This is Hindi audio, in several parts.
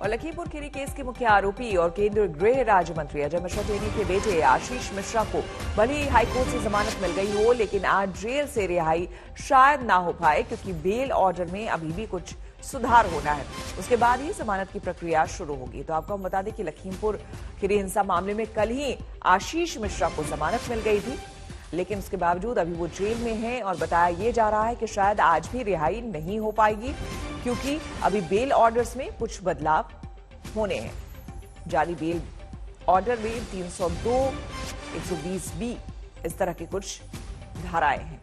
और लखीमपुर खीरी केस के मुख्य आरोपी और केंद्रीय गृह राज्य मंत्री अजय मिश्रा टेनी के बेटे आशीष मिश्रा को भले ही हाईकोर्ट से जमानत मिल गई हो, लेकिन आज जेल से रिहाई शायद ना हो पाए, क्योंकि बेल ऑर्डर में अभी भी कुछ सुधार होना है। उसके बाद ही जमानत की प्रक्रिया शुरू होगी। तो आपको हम बता दें कि लखीमपुर खीरी हिंसा मामले में कल ही आशीष मिश्रा को जमानत मिल गई थी, लेकिन उसके बावजूद अभी वो जेल में है और बताया ये जा रहा है कि शायद आज भी रिहाई नहीं हो पाएगी, क्योंकि अभी बेल ऑर्डर्स में कुछ बदलाव होने हैं। जारी बेल ऑर्डर में 302, 120B इस तरह की कुछ धाराएं हैं।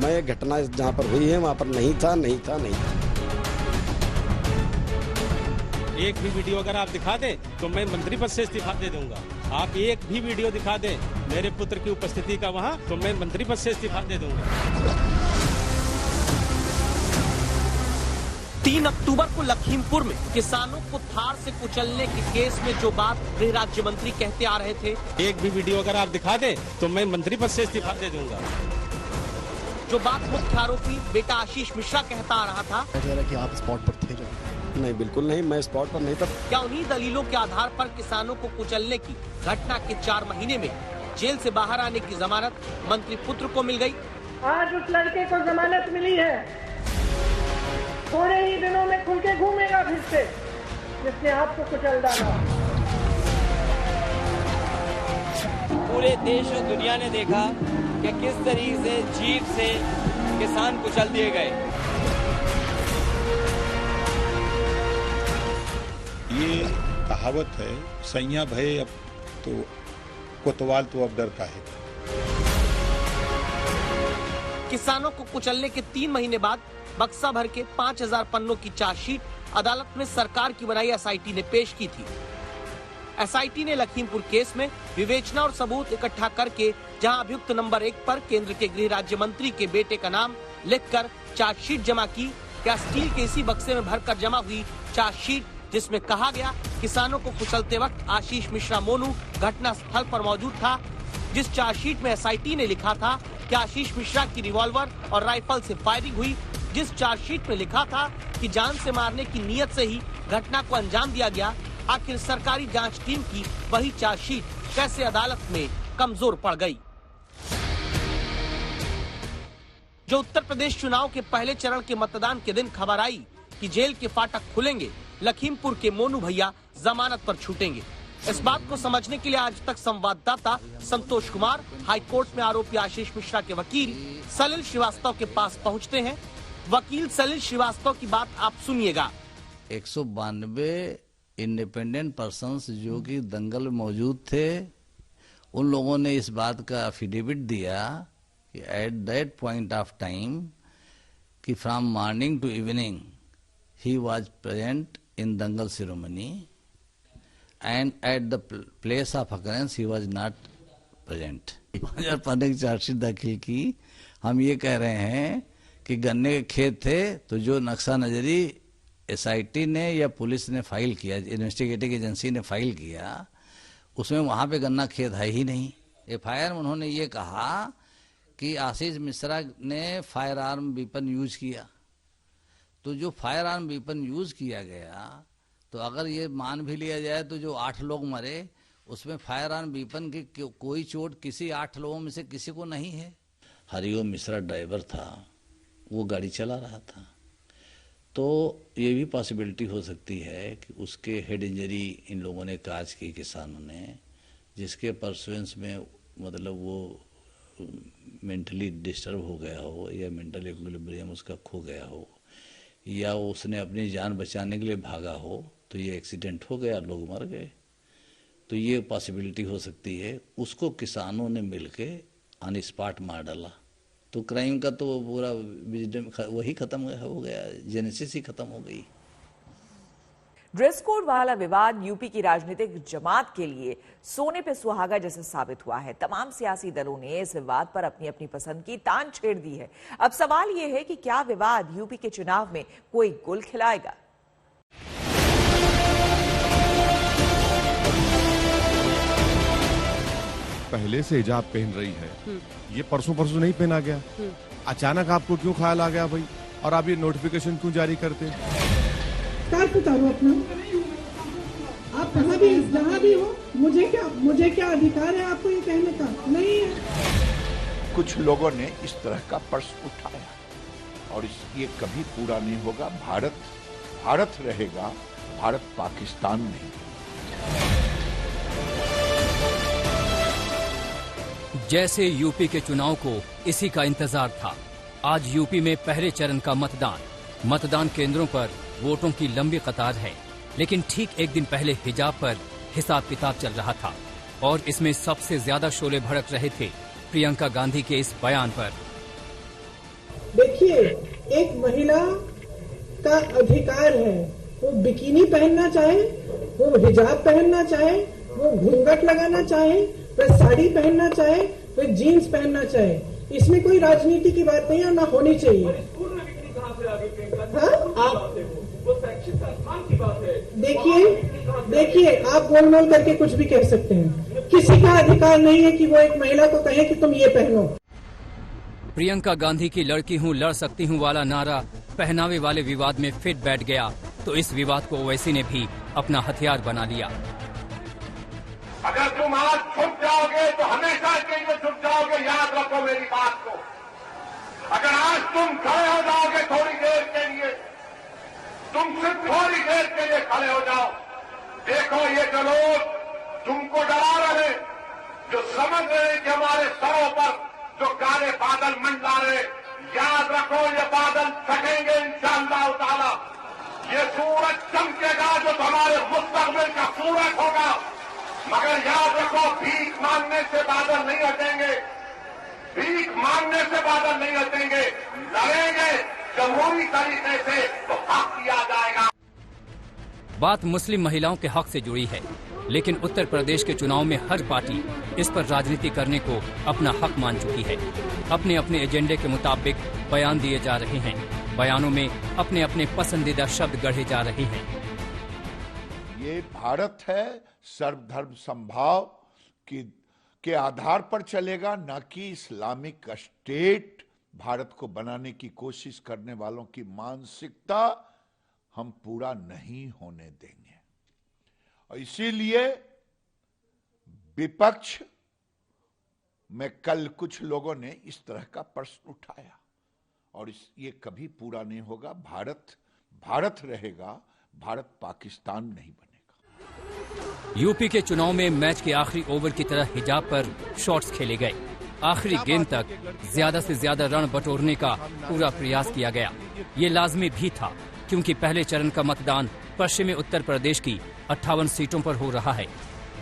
मैं घटना जहां पर हुई है वहां पर नहीं था। एक भी वीडियो अगर आप दिखा दें तो मैं मंत्री पद से इस्तीफा दे दूंगा। आप एक भी वीडियो दिखा दें मेरे पुत्र की उपस्थिति का वहां, तो मैं मंत्री पद से इस्तीफा दे दूंगा। 3 अक्टूबर को लखीमपुर में किसानों को थार से कुचलने के केस में जो बात गृह राज्य मंत्री कहते आ रहे थे, एक भी वीडियो अगर आप दिखा दें तो मैं मंत्री पद से इस्तीफा दे दूंगा। जो बात मुख्य आरोपी बेटा आशीष मिश्रा कहता आ रहा था, कि आप स्पॉट पर थे? नहीं, बिल्कुल नहीं, मैं स्पॉट पर नहीं था। क्या उन्हीं दलीलों के आधार पर किसानों को कुचलने की घटना के 4 महीने में जेल से बाहर आने की जमानत मंत्री पुत्र को मिल गई? आज उस लड़के को जमानत मिली है, थोड़े ही दिनों में खुल के घूमेगा फिर से, जिसने आपको कुचल डाला। पूरे देश और दुनिया ने देखा कि किस तरीके से जीप से किसान कुचल दिए गए। ये कहावत है, सैया भय अब तो कोतवाल तो अब डरता है। किसानों को कुचलने के 3 महीने बाद बक्सा भर के 5000 पन्नों की चार्जशीट अदालत में सरकार की बनाई एसआईटी ने पेश की थी। एसआईटी ने लखीमपुर केस में विवेचना और सबूत इकट्ठा करके जहां अभियुक्त नंबर 1 पर केंद्र के गृह राज्य मंत्री के बेटे का नाम लिखकर चार्जशीट जमा की, क्या स्टील के इसी बक्से में भरकर जमा हुई चार्जशीट जिसमें कहा गया किसानों को कुचलते वक्त आशीष मिश्रा मोनू घटना स्थल पर मौजूद था। जिस चार्जशीट में एसआईटी ने लिखा था कि आशीष मिश्रा की रिवॉल्वर और राइफल से फायरिंग हुई, जिस चार्जशीट में लिखा था कि जान से मारने की नीयत से ही घटना को अंजाम दिया गया, आखिर सरकारी जांच टीम की वही चार्जशीट कैसे अदालत में कमजोर पड़ गई? जो उत्तर प्रदेश चुनाव के पहले चरण के मतदान के दिन खबर आई कि जेल के फाटक खुलेंगे, लखीमपुर के मोनू भैया जमानत पर छूटेंगे। इस बात को समझने के लिए आज तक संवाददाता संतोष कुमार हाईकोर्ट में आरोपी आशीष मिश्रा के वकील सलिल श्रीवास्तव के पास पहुंचते हैं। वकील सलिल श्रीवास्तव की बात आप सुनिएगा। 192 इंडिपेंडेंट पर्सन्स जो कि दंगल में मौजूद थे, उन लोगों ने इस बात का एफिडेविट दिया कि at that point of time कि from morning to evening he was present in dangal ceremony and at the place of occurrence he was not present। 2000 पन्ने की चार्जशीट दाखिल की। हम ये कह रहे हैं कि गन्ने के खेत थे, तो जो नक्शा नजरी एसआईटी ने या पुलिस ने फाइल किया, इन्वेस्टिगेटिंग एजेंसी ने फाइल किया, उसमें वहां पे गन्ना खेत है ही नहीं। एफआईआर में उन्होंने ये कहा कि आशीष मिश्रा ने फायर आर्म वेपन यूज किया। तो जो फायर आर्म वेपन यूज किया गया, तो अगर ये मान भी लिया जाए तो जो 8 लोग मरे उसमें फायर आर्म वेपन की कोई चोट किसी 8 लोगों में से किसी को नहीं है। हरिओम मिश्रा ड्राइवर था, वो गाड़ी चला रहा था, तो ये भी पॉसिबिलिटी हो सकती है कि उसके हेड इंजरी इन लोगों ने काज की, किसानों ने, जिसके परसुएंस में मतलब वो मेंटली डिस्टर्ब हो गया हो या मेंटल इक्विलिब्रियम उसका खो गया हो या उसने अपनी जान बचाने के लिए भागा हो, तो ये एक्सीडेंट हो गया, लोग मर गए। तो ये पॉसिबिलिटी हो सकती है। उसको किसानों ने मिलके ऑन स्पॉट मार डाला, तो क्राइम का तो पूरा वही खत्म हो गया, जेनेसिस ही खत्म हो गई। ड्रेस कोड वाला विवाद यूपी की राजनीतिक जमात के लिए सोने पे सुहागा जैसा साबित हुआ है। तमाम सियासी दलों ने इस विवाद पर अपनी अपनी पसंद की तान छेड़ दी है। अब सवाल यह है कि क्या विवाद यूपी के चुनाव में कोई गुल खिलाएगा? पहले से हिजाब पहन रही है, ये परसों नहीं पहना गया, अचानक आपको क्यों ख्याल आ गया भाई? और आप ये नोटिफिकेशन क्यों जारी करते? उतारो अपना, आप कहाँ भी जहाँ भी हो, मुझे क्या अधिकार है आपको ये कहने का? नहीं है। कुछ लोगों ने इस तरह का प्रश्न उठाया और ये कभी पूरा नहीं होगा। भारत रहेगा, भारत पाकिस्तान नहीं। जैसे यूपी के चुनाव को इसी का इंतजार था, आज यूपी में पहले चरण का मतदान केंद्रों पर वोटों की लंबी कतार है। लेकिन ठीक एक दिन पहले हिजाब पर हिसाब किताब चल रहा था और इसमें सबसे ज्यादा शोले भड़क रहे थे प्रियंका गांधी के इस बयान पर। देखिए, एक महिला का अधिकार है, वो बिकिनी पहनना चाहे, वो हिजाब पहनना चाहे, वो घूंघट लगाना चाहे, वह साड़ी पहनना चाहे, वह जीन्स पहनना चाहे। इसमें कोई राजनीति की बात नहीं है, ना होनी चाहिए। देखिए, आप गोल करके कुछ भी कह सकते हैं। किसी का अधिकार नहीं है कि वो एक महिला को कहे कि तुम ये पहनो। प्रियंका गांधी की लड़की हूँ, लड़ सकती हूँ वाला नारा पहनावे वाले विवाद में फिट बैठ गया तो इस विवाद को ओवैसी ने भी अपना हथियार बना लिया। अगर तुम आज छुप जाओगे तो हमेशा के लिए छुप जाओगे, याद रखो मेरी बात को। अगर आज तुम खड़े हो जाओगे थोड़ी देर के लिए, तुम सिर्फ थोड़ी देर के लिए खड़े हो जाओ, देखो ये जो लोग तुमको डरा रहे, जो समझ रहे कि हमारे सरों पर जो काले बादल मंडरा रहे, याद रखो ये बादल छटेंगे इंशाअल्लाह ताला। ये सूरज चमकेगा जो हमारे मुस्तकबिल का सूरज होगा। मगर याद रखो, भीख मांगने से बादल नहीं हटेंगे, भीख मांगने से बादल नहीं हटेंगे। लड़ेंगे जमहूरी तरीके से तो हक दिया जाएगा। बात मुस्लिम महिलाओं के हक से जुड़ी है, लेकिन उत्तर प्रदेश के चुनाव में हर पार्टी इस पर राजनीति करने को अपना हक मान चुकी है। अपने अपने एजेंडे के मुताबिक बयान दिए जा रहे हैं, बयानों में अपने अपने पसंदीदा शब्द गढ़े जा रहे हैं। ये भारत है, सर्वधर्म समभाव के आधार पर चलेगा, न कि इस्लामिक स्टेट भारत को बनाने की कोशिश करने वालों की मानसिकता हम पूरा नहीं होने देंगे। और इसीलिए विपक्ष में कल कुछ लोगों ने इस तरह का प्रश्न उठाया और ये कभी पूरा नहीं होगा। भारत रहेगा, भारत पाकिस्तान नहीं बनेगा। यूपी के चुनाव में मैच के आखिरी ओवर की तरह हिजाब पर शॉट्स खेले गए। आखिरी गेंद तक ज्यादा से ज्यादा रन बटोरने का पूरा प्रयास किया गया। ये लाजमी भी था क्योंकि पहले चरण का मतदान पश्चिमी उत्तर प्रदेश की 58 सीटों पर हो रहा है,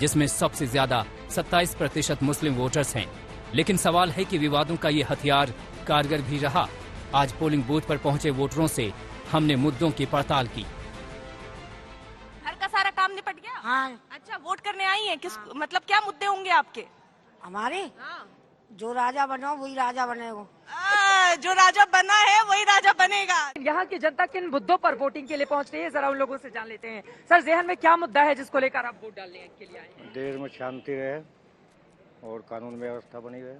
जिसमें सबसे ज्यादा 27% मुस्लिम वोटर्स हैं। लेकिन सवाल है कि विवादों का ये हथियार कारगर भी रहा। आज पोलिंग बूथ पर पहुंचे वोटरों से हमने मुद्दों की पड़ताल की। घर का सारा काम निपट गया? हाँ। अच्छा, वोट करने आई हैं? किस मतलब क्या मुद्दे होंगे आपके? हमारे? हाँ। जो राजा बनो वही राजा बनेगा। जो राजा बना है वही राजा बनेगा। यहाँ की जनता किन मुद्दों पर वोटिंग के लिए पहुँच रही है, जरा उन लोगों से जान लेते हैं। सर, ज़हन में क्या मुद्दा है जिसको लेकर आप वोट डालने के लिए आए हैं? देश में शांति रहे और कानून व्यवस्था बनी रहे।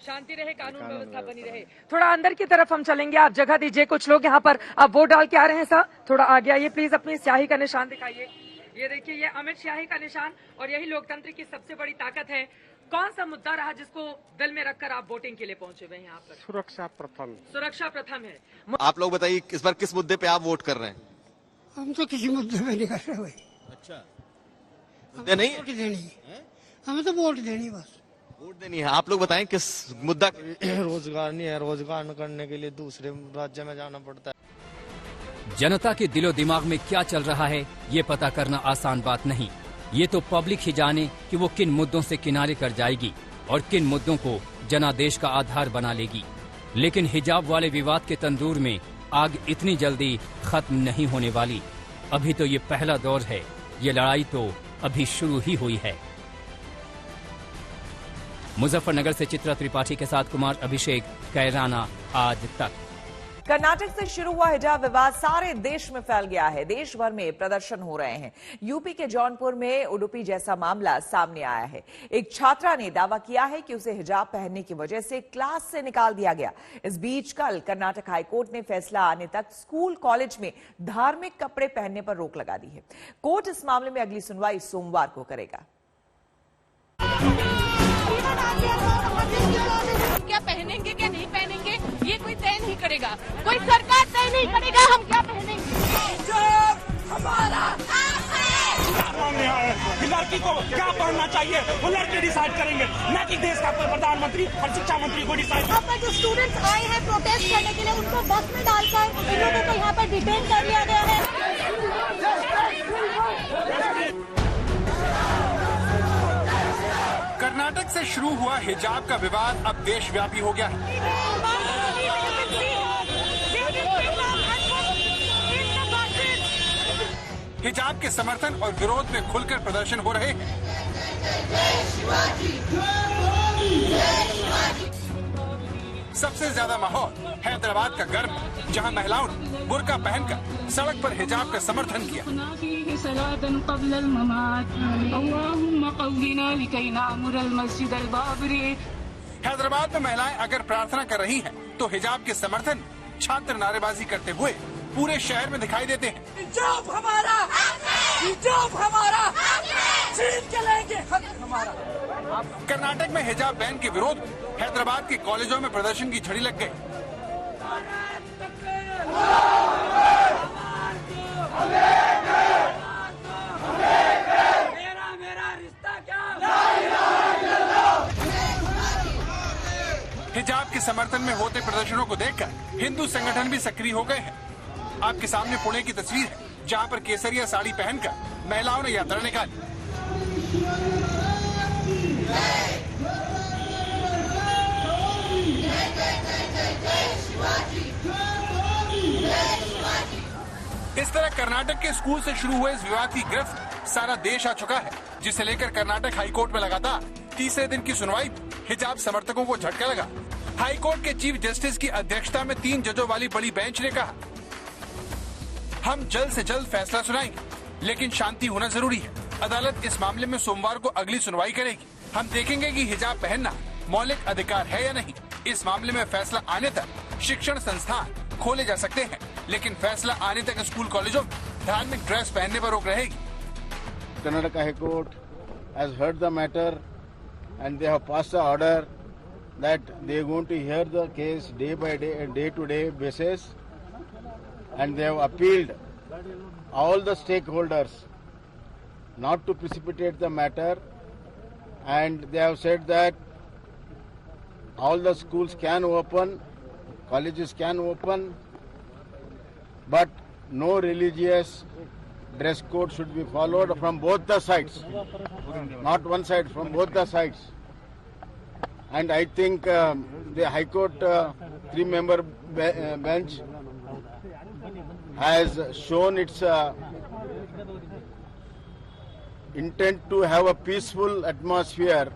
शांति रहे, कानून व्यवस्था बनी रहे। थोड़ा अंदर की तरफ हम चलेंगे, आप जगह दीजिए। कुछ लोग यहाँ पर आप वोट डाल के आ रहे हैं। सर, थोड़ा आगे आइए प्लीज, अपनी स्याही का निशान दिखाइए। ये देखिए, ये अमित शाही का निशान, और यही लोकतंत्र की सबसे बड़ी ताकत है। कौन सा मुद्दा रहा जिसको दिल में रखकर आप वोटिंग के लिए पहुंचे हुए हैं यहाँ पर? सुरक्षा प्रथम। सुरक्षा प्रथम है। आप लोग बताइए, इस बार किस मुद्दे पे आप वोट कर रहे हैं? हम तो किसी मुद्दे पे नहीं कर रहे भाई। अच्छा, मुद्दे नहीं? वोट देनी है, हमें तो वोट देनी, बस वोट देनी है। आप लोग बताएं किस मुद्दा? रोजगार नहीं है, रोजगार न करने के लिए दूसरे राज्य में जाना पड़ता है। जनता के दिलो दिमाग में क्या चल रहा है, ये पता करना आसान बात नहीं। ये तो पब्लिक ही जाने कि वो किन मुद्दों से किनारे कर जाएगी और किन मुद्दों को जनादेश का आधार बना लेगी। लेकिन हिजाब वाले विवाद के तंदूर में आग इतनी जल्दी खत्म नहीं होने वाली। अभी तो ये पहला दौर है, ये लड़ाई तो अभी शुरू ही हुई है। मुजफ्फरनगर से चित्रा त्रिपाठी के साथ कुमार अभिषेक, कैराना आज तक। कर्नाटक से शुरू हुआ हिजाब विवाद सारे देश में फैल गया है। देश भर में प्रदर्शन हो रहे हैं। यूपी के जौनपुर में उडुपी जैसा मामला सामने आया है। एक छात्रा ने दावा किया है कि उसे हिजाब पहनने की वजह से क्लास से निकाल दिया गया। इस बीच कल कर्नाटक हाईकोर्ट ने फैसला आने तक स्कूल कॉलेज में धार्मिक कपड़े पहनने पर रोक लगा दी है। कोर्ट इस मामले में अगली सुनवाई सोमवार को करेगा। क्या पहनेंगे क्या नहीं पहनेंगे ये कोई तय नहीं करेगा, कोई सरकार तय नहीं करेगा हम क्या पहनेंगे। जो हमारा लड़की को क्या पढ़ना चाहिए वो लड़के डिसाइड करेंगे, न कि देश का प्रधानमंत्री और शिक्षा मंत्री को डिसाइड। यहाँ पर जो स्टूडेंट्स आए हैं प्रोटेस्ट करने के लिए उनको बस में डालकर इन लोगों को यहाँ पर डिटेन कर लिया गया है। कर्नाटक से शुरू हुआ हिजाब का विवाद अब देशव्यापी हो गया है। हिजाब के समर्थन और विरोध में खुलकर प्रदर्शन हो रहे हैं। सबसे ज्यादा माहौल हैदराबाद का गर्म, जहां महिलाओं ने बुर्का पहनकर सड़क पर हिजाब का समर्थन किया। हैदराबाद में महिलाएं अगर प्रार्थना कर रही हैं, तो हिजाब के समर्थन छात्र नारेबाजी करते हुए पूरे शहर में दिखाई देते हैं। हिजाब हमारा, हिजाब हमारा, छीन के लेंगे हमारा। कर्नाटक में हिजाब बैन के विरोध में हैदराबाद के कॉलेजों में प्रदर्शन की झड़ी लग गई। हिजाब के समर्थन में होते प्रदर्शनों को देखकर हिंदू संगठन भी सक्रिय हो गए हैं। आपके सामने पुणे की तस्वीर है, जहां पर केसरिया साड़ी पहनकर महिलाओं ने यात्रा निकाली। इस तरह कर्नाटक के स्कूल से शुरू हुए इस विवाद की गिरफ्त सारा देश आ चुका है, जिसे लेकर कर्नाटक हाईकोर्ट में लगातार तीसरे दिन की सुनवाई हिजाब समर्थकों को झटका लगा। हाईकोर्ट के चीफ जस्टिस की अध्यक्षता में 3 जजों वाली बड़ी बेंच ने कहा, हम जल्द से जल्द फैसला सुनाएंगे, लेकिन शांति होना जरूरी है। अदालत इस मामले में सोमवार को अगली सुनवाई करेगी। हम देखेंगे कि हिजाब पहनना मौलिक अधिकार है या नहीं। इस मामले में फैसला आने तक शिक्षण संस्थान खोले जा सकते हैं, लेकिन फैसला आने तक स्कूल कॉलेजों में धार्मिक ड्रेस पहनने पर रोक रहेगी। Karnataka high court has heard the matter and they have passed an order that they are going to hear the case day by day and day to day basis, and they have appealed all the stakeholders not to precipitate the matter, and they have said that all the schools can open, colleges can open, but no religious dress code should be followed from both the sides, not one side, from both the sides. And I think the High Court 3-member bench has shown its intent to have a peaceful atmosphere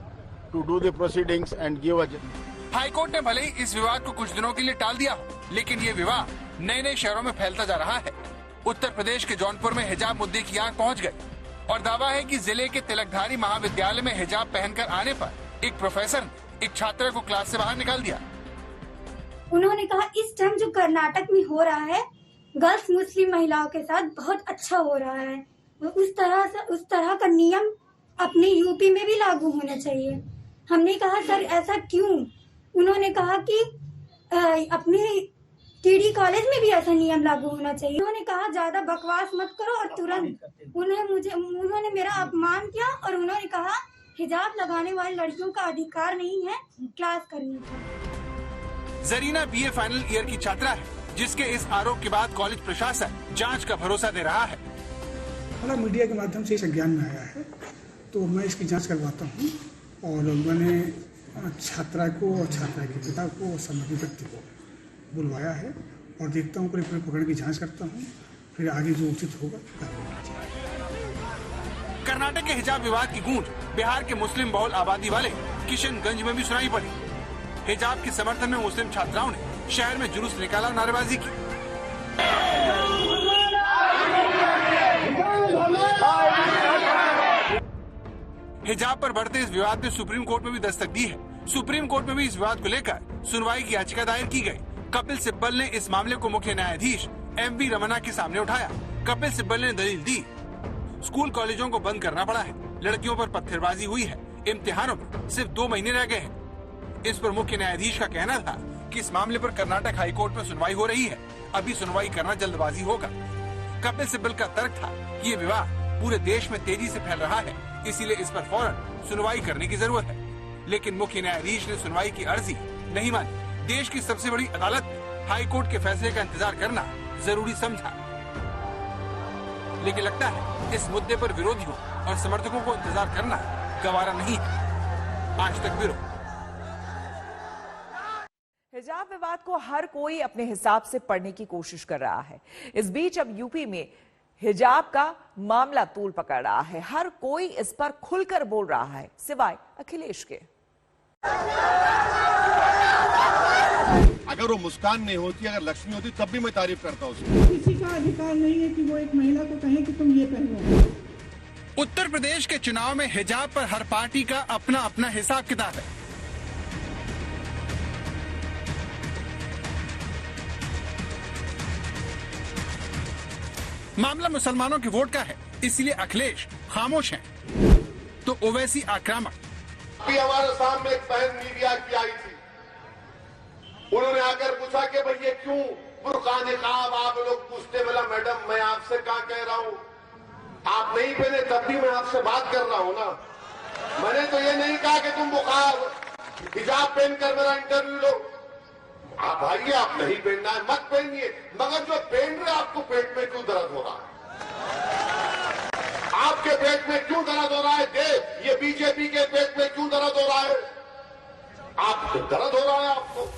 to do the proceedings and give a... high court ने भले ही इस विवाद को कुछ दिनों के लिए टाल दिया, लेकिन ये विवाद नए नए शहरों में फैलता जा रहा है। उत्तर प्रदेश के जौनपुर में हिजाब मुद्दे की आंख पहुंच गई और दावा है कि जिले के तिलकधारी महाविद्यालय में हिजाब पहनकर आने पर एक प्रोफेसर ने एक छात्रा को क्लास से बाहर निकाल दिया। उन्होंने कहा इस टाइम जो कर्नाटक में हो रहा है गर्ल्स मुस्लिम महिलाओं के साथ बहुत अच्छा हो रहा है, उस तरह का नियम अपने यूपी में भी लागू होना चाहिए। हमने कहा सर ऐसा क्यों? उन्होंने कहा कि अपने टीडी कॉलेज में भी ऐसा नियम लागू होना चाहिए। उन्होंने कहा ज्यादा बकवास मत करो और तुरंत उन्होंने मेरा अपमान किया और उन्होंने कहा हिजाब लगाने वाली लड़कियों का अधिकार नहीं है क्लास करने का। जरीना बीए फाइनल ईयर की छात्रा है, जिसके इस आरोप के बाद कॉलेज प्रशासन जांच का भरोसा दे रहा है। मीडिया के माध्यम से संज्ञान में आया है तो मैं इसकी जांच करवाता हूँ और मैंने छात्रा को और छात्रा के पिता को और संबंधित व्यक्ति को बुलवाया है और देखता हूँ पूरे प्रकरण की जांच करता हूँ फिर आगे जो उचित होगा कार्रवाई की जाएगी। कर्नाटक के हिजाब विवाद की गूंज बिहार के मुस्लिम बहुल आबादी वाले किशनगंज में भी सुनाई पड़ी। हिजाब के समर्थन में मुस्लिम छात्राओं ने शहर में जुलूस निकाला, नारेबाजी की। हिजाब पर बढ़ते इस विवाद ने सुप्रीम कोर्ट में भी दस्तक दी है। सुप्रीम कोर्ट में भी इस विवाद को लेकर सुनवाई की याचिका दायर की गई। कपिल सिब्बल ने इस मामले को मुख्य न्यायाधीश एम.वी. रमन्ना के सामने उठाया। कपिल सिब्बल ने दलील दी, स्कूल कॉलेजों को बंद करना पड़ा है, लड़कियों पर पत्थरबाजी हुई है, इम्तिहानों में सिर्फ 2 महीने रह गए हैं। इस पर मुख्य न्यायाधीश का कहना था कि इस मामले पर कर्नाटक हाईकोर्ट में सुनवाई हो रही है, अभी सुनवाई करना जल्दबाजी होगा। कपिल सिब्बल का तर्क था कि ये विवाद पूरे देश में तेजी से फैल रहा है, इसीलिए इस पर फौरन सुनवाई करने की जरूरत है। लेकिन मुख्य न्यायाधीश ने सुनवाई की अर्जी नहीं मानी। देश की सबसे बड़ी अदालत ने हाईकोर्ट के फैसले का इंतजार करना जरूरी समझा। लेकिन लगता है इस मुद्दे पर विरोधियों और समर्थकों को इंतजार करना गवारा नहीं है। आज तक ब्यूरो। हिजाब विवाद को हर कोई अपने हिसाब से पढ़ने की कोशिश कर रहा है। इस बीच अब यूपी में हिजाब का मामला तूल पकड़ रहा है। हर कोई इस पर खुलकर बोल रहा है, सिवाय अखिलेश के। अगर वो मुस्कान नहीं होती, अगर लक्ष्मी होती, तब भी मैं तारीफ करता हूँ। किसी का अधिकार नहीं है कि वो एक महिला को कहे कि तुम ये पहनो। उत्तर प्रदेश के चुनाव में हिजाब पर हर पार्टी का अपना अपना हिसाब किताब है। मामला मुसलमानों के वोट का है, इसलिए अखिलेश खामोश हैं, तो ओवैसी आक्रामक। अभी हमारे सामने एक बहन मीडिया की आई थी, उन्होंने आकर पूछा कि भाई ये क्यों बुर्का निकाब आप लोग पूछते। बोला मैडम मैं आपसे क्या कह रहा हूँ, आप नहीं पहने तब भी मैं आपसे बात कर रहा हूँ ना। मैंने तो ये नहीं कहा कि तुम बुखार हिजाब पहनकर मेरा इंटरव्यू लो। आप भाई आप नहीं पहनना है मत पहनिए, मगर जो पहन रहे आपको पेट में क्यों दर्द हो रहा है? आपके पेट में क्यों दर्द हो रहा है? देश ये बीजेपी के पेट में क्यों दर्द हो रहा है? आप दर्द हो रहा है आपको।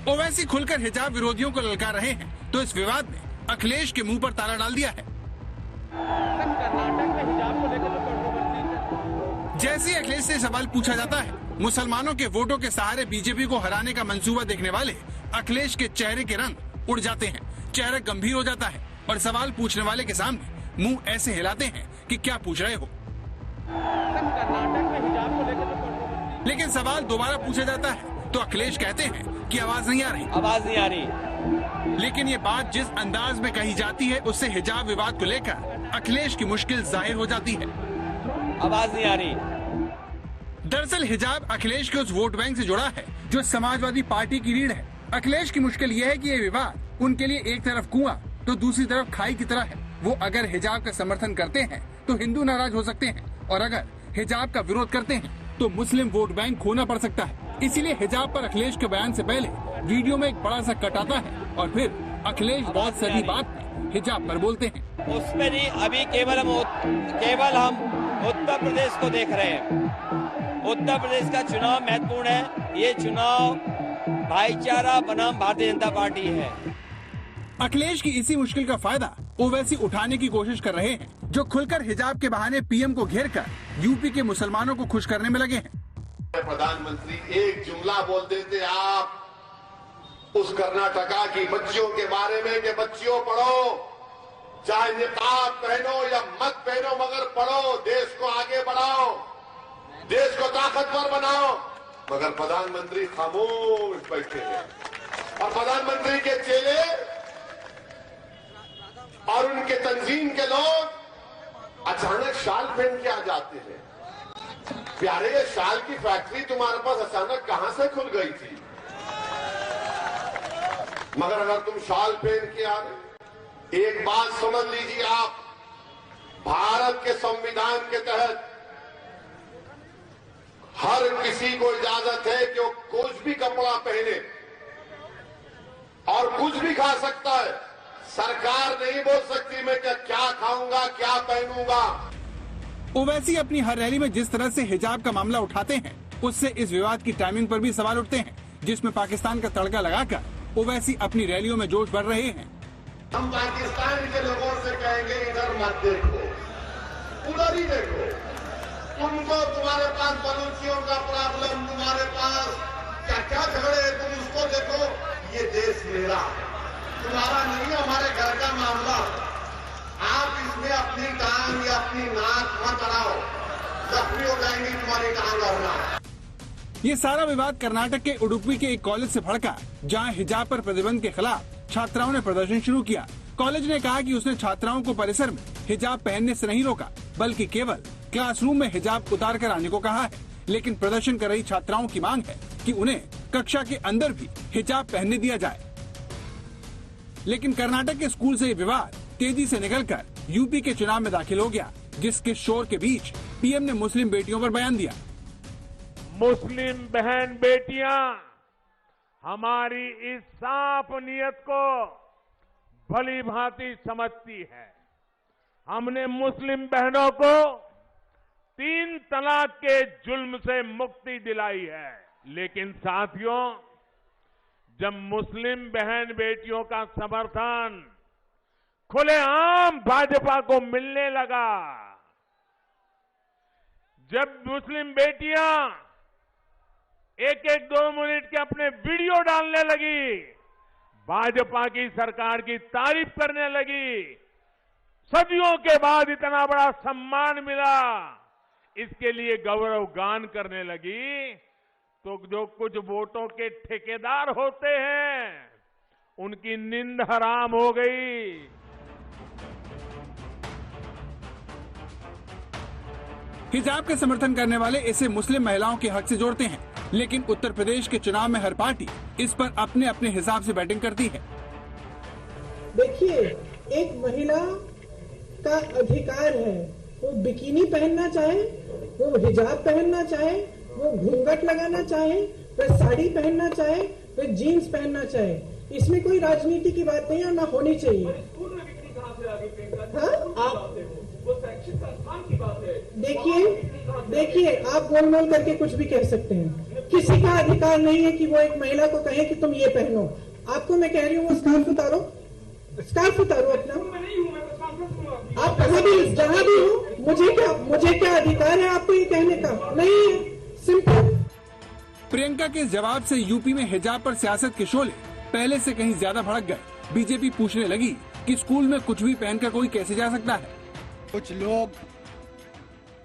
ओवैसी खुलकर हिजाब विरोधियों को ललकार रहे हैं, तो इस विवाद में अखिलेश के मुंह पर ताला डाल दिया है। जैसे ही अखिलेश से सवाल पूछा जाता है, मुसलमानों के वोटों के सहारे बीजेपी को हराने का मंसूबा देखने वाले अखिलेश के चेहरे के रंग उड़ जाते हैं, चेहरा गंभीर हो जाता है और सवाल पूछने वाले के सामने मुंह ऐसे हिलाते हैं कि क्या पूछ रहे हो। लेकिन सवाल दोबारा पूछा जाता है तो अखिलेश कहते हैं कि आवाज नहीं आ रही, आवाज नहीं आ रही। लेकिन ये बात जिस अंदाज में कही जाती है उससे हिजाब विवाद को लेकर अखिलेश की मुश्किल जाहिर हो जाती है। आवाज नहीं आ रही। दरअसल हिजाब अखिलेश के उस वोट बैंक से जुड़ा है जो समाजवादी पार्टी की रीढ़ है। अखिलेश की मुश्किल यह है कि ये विवाद उनके लिए एक तरफ कुआं तो दूसरी तरफ खाई की तरह है। वो अगर हिजाब का समर्थन करते हैं तो हिंदू नाराज हो सकते हैं, और अगर हिजाब का विरोध करते हैं तो मुस्लिम वोट बैंक खोना पड़ सकता है। इसीलिए हिजाब पर अखिलेश के बयान से पहले वीडियो में एक बड़ा सा कट आता है और फिर अखिलेश बहुत सही बात में हिजाब पर बोलते हैं। उसमें नहीं, अभी केवल हम उत्तर प्रदेश को देख रहे हैं। उत्तर प्रदेश का चुनाव महत्वपूर्ण है। ये चुनाव भाईचारा बनाम भारतीय जनता पार्टी है। अखिलेश की इसी मुश्किल का फायदा ओवैसी उठाने की कोशिश कर रहे हैं, जो खुलकर हिजाब के बहाने पीएम को घेरकर यूपी के मुसलमानों को खुश करने में लगे हैं। प्रधानमंत्री एक जुमला बोल देते आप उस कर्नाटका की बच्चियों के बारे में कि बच्चियों पढ़ो, चाहे निकाब पहनो या मत पहनो, मगर पढ़ो, देश को आगे बढ़ाओ, देश को ताकतवर बनाओ। मगर प्रधानमंत्री खामोश बैठे हैं और प्रधानमंत्री के चेले और उनके तंजीम के लोग अचानक शाल पहन के आ जाते हैं। प्यारे ये शाल की फैक्ट्री तुम्हारे पास अचानक कहां से खुल गई थी? मगर अगर तुम शाल पहन के आ रहे, एक बात समझ लीजिए आप, भारत के संविधान के तहत हर किसी को इजाजत है कि वो कुछ भी कपड़ा पहने और कुछ भी खा सकता है। सरकार नहीं बोल सकती मैं क्या खाऊंगा क्या पहनूंगा। ओवैसी अपनी हर रैली में जिस तरह से हिजाब का मामला उठाते हैं, उससे इस विवाद की टाइमिंग पर भी सवाल उठते हैं, जिसमें पाकिस्तान का तड़का लगाकर ओवैसी अपनी रैलियों में जोश भर रहे हैं। हम पाकिस्तान के लोगों से कहेंगे इधर मत देखो, उधर ही देखो। तुमको तुम्हारे पास बलूचियों का प्रॉब्लम, तुम्हारे पास क्या क्या झगड़े, तुम उसको देखो। ये देश मेरा, तुम्हारा नहीं, हमारे घर का मामला। आप इसमें अपनी टांग या अपनी नाक मत अड़ाओ, जख्मी हो जाएंगी तुम्हारी टांग और नाक। ये सारा विवाद कर्नाटक के उडुपी के एक कॉलेज से भड़का, जहां हिजाब पर प्रतिबंध के खिलाफ छात्राओं ने प्रदर्शन शुरू किया। कॉलेज ने कहा कि उसने छात्राओं को परिसर में हिजाब पहनने से नहीं रोका, बल्कि केवल क्लासरूम में हिजाब उतार कर आने को कहा है। लेकिन प्रदर्शन कर रही छात्राओं की मांग है कि उन्हें कक्षा के अंदर भी हिजाब पहनने दिया जाए। लेकिन कर्नाटक के स्कूल से ये विवाद तेजी से निकलकर यूपी के चुनाव में दाखिल हो गया, जिसके शोर के बीच पीएम ने मुस्लिम बेटियों पर बयान दिया। मुस्लिम बहन बेटियां हमारी इस साफ नियत को भली भांति समझती है। हमने मुस्लिम बहनों को 3 तलाक के जुल्म से मुक्ति दिलाई है। लेकिन साथियों, जब मुस्लिम बहन बेटियों का समर्थन खुलेआम भाजपा को मिलने लगा, जब मुस्लिम बेटियां 1-1, 2 मिनट के अपने वीडियो डालने लगी, भाजपा की सरकार की तारीफ करने लगी, सदियों के बाद इतना बड़ा सम्मान मिला, इसके लिए गौरव गान करने लगी, तो जो कुछ वोटों के ठेकेदार होते हैं उनकी नींद हराम हो गई। हिजाब के समर्थन करने वाले इसे मुस्लिम महिलाओं के हक से जोड़ते हैं, लेकिन उत्तर प्रदेश के चुनाव में हर पार्टी इस पर अपने अपने हिसाब से बैटिंग करती है। देखिए, एक महिला का अधिकार है, वो बिकिनी पहनना चाहे, वो हिजाब पहनना चाहे, वो घूंघट लगाना चाहे, वो साड़ी पहनना चाहे, वो जीन्स पहनना चाहे। इसमें कोई राजनीति की बात नहीं है, ना होनी चाहिए। देखिए, आप गोल मोल करके कुछ भी कह सकते हैं। किसी का अधिकार नहीं है कि वो एक महिला को कहे कि तुम ये पहनो। आपको मैं कह रही हूँ, वो स्कार्फ उतारो, स्कार्फ उतारो अपना। आप कहीं भी, जहाँ भी हो, मुझे क्या अधिकार है आपको ये कहने का? नहीं है, सिंपल। प्रियंका के जवाब से यूपी में हिजाब पर सियासत के शोले पहले से कहीं ज्यादा भड़क गए। बीजेपी पूछने लगी कि स्कूल में कुछ भी पहनकर कोई कैसे जा सकता है। कुछ लोग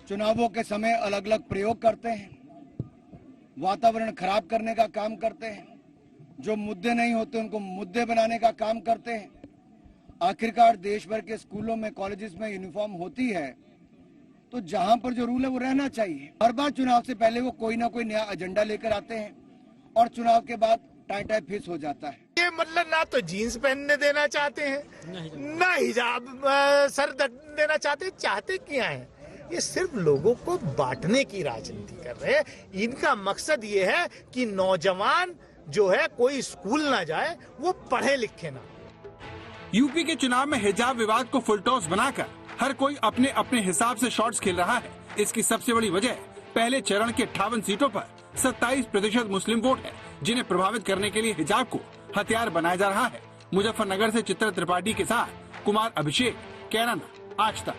चुनावों के समय अलग अलग प्रयोग करते हैं, वातावरण खराब करने का काम करते हैं, जो मुद्दे नहीं होते उनको मुद्दे बनाने का काम करते हैं। आखिरकार देश भर के स्कूलों में, कॉलेजेस में यूनिफॉर्म होती है, तो जहां पर जो रूल है वो रहना चाहिए। हर बार चुनाव से पहले वो कोई ना कोई नया एजेंडा लेकर आते हैं और चुनाव के बाद टाई फिस हो जाता है। ये मतलब ना तो जीन्स पहनने देना चाहते हैं, ना हिजाब सर देना चाहते क्या है? ये सिर्फ लोगों को बांटने की राजनीति कर रहे हैं। इनका मकसद ये है कि नौजवान जो है कोई स्कूल ना जाए, वो पढ़े लिखे ना। यूपी के चुनाव में हिजाब विवाद को फुल टॉस बनाकर हर कोई अपने अपने हिसाब से शॉट्स खेल रहा है। इसकी सबसे बड़ी वजह पहले चरण के 58 सीटों पर 27% मुस्लिम वोट है, जिन्हें प्रभावित करने के लिए हिजाब को हथियार बनाया जा रहा है। मुजफ्फरनगर से चित्रा त्रिपाठी के साथ कुमार अभिषेक, कैराना, आज तक।